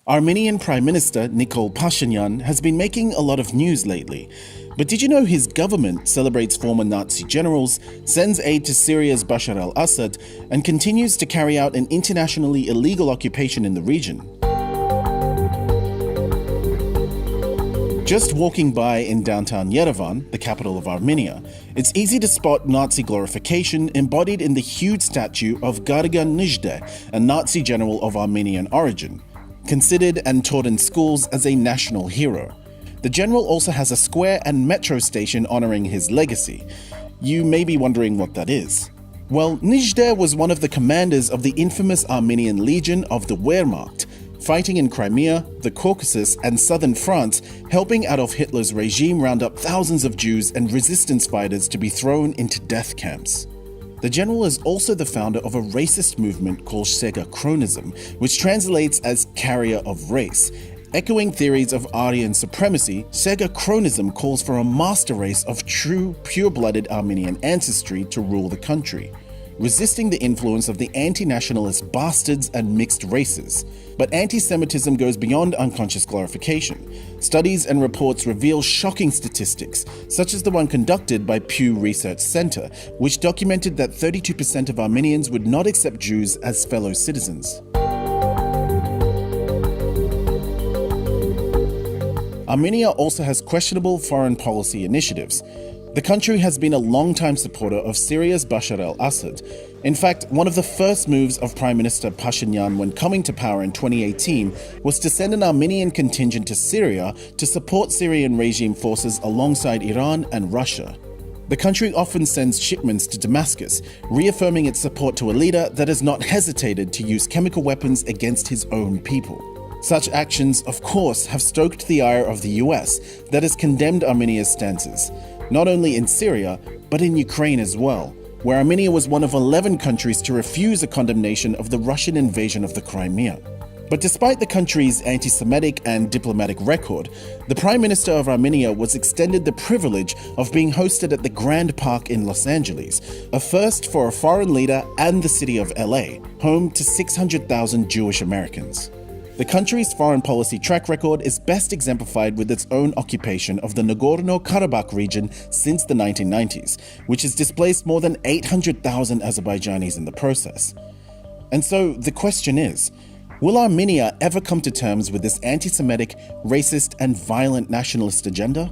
Armenian Prime Minister Nikol Pashinyan has been making a lot of news lately. But did you know his government celebrates former Nazi generals, sends aid to Syria's Bashar al-Assad, and continues to carry out an internationally illegal occupation in the region? Just walking by in downtown Yerevan, the capital of Armenia, it's easy to spot Nazi glorification embodied in the huge statue of Gargan Nijde, a Nazi general of Armenian origin, considered and taught in schools as a national hero. The general also has a square and metro station honoring his legacy. You may be wondering what that is. Well, Nijde was one of the commanders of the infamous Armenian Legion of the Wehrmacht, fighting in Crimea, the Caucasus, and southern France, helping Adolf Hitler's regime round up thousands of Jews and resistance fighters to be thrown into death camps. The general is also the founder of a racist movement called Sega-Chronism, which translates as carrier of race. Echoing theories of Aryan supremacy, Sega-Chronism calls for a master race of true, pure-blooded Armenian ancestry to rule the country, resisting the influence of the anti-nationalist bastards and mixed races. But anti-Semitism goes beyond unconscious glorification. Studies and reports reveal shocking statistics, such as the one conducted by Pew Research Center, which documented that 32% of Armenians would not accept Jews as fellow citizens. Armenia also has questionable foreign policy initiatives. The country has been a long-time supporter of Syria's Bashar al-Assad. In fact, one of the first moves of Prime Minister Pashinyan when coming to power in 2018 was to send an Armenian contingent to Syria to support Syrian regime forces alongside Iran and Russia. The country often sends shipments to Damascus, reaffirming its support to a leader that has not hesitated to use chemical weapons against his own people. Such actions, of course, have stoked the ire of the US, that has condemned Armenia's stances, not only in Syria, but in Ukraine as well, where Armenia was one of 11 countries to refuse a condemnation of the Russian invasion of the Crimea. But despite the country's anti-Semitic and diplomatic record, the Prime Minister of Armenia was extended the privilege of being hosted at the Grand Park in Los Angeles, a first for a foreign leader and the city of LA, home to 600,000 Jewish Americans. The country's foreign policy track record is best exemplified with its own occupation of the Nagorno-Karabakh region since the 1990s, which has displaced more than 800,000 Azerbaijanis in the process. And so the question is, will Armenia ever come to terms with this anti-Semitic, racist, and violent nationalist agenda?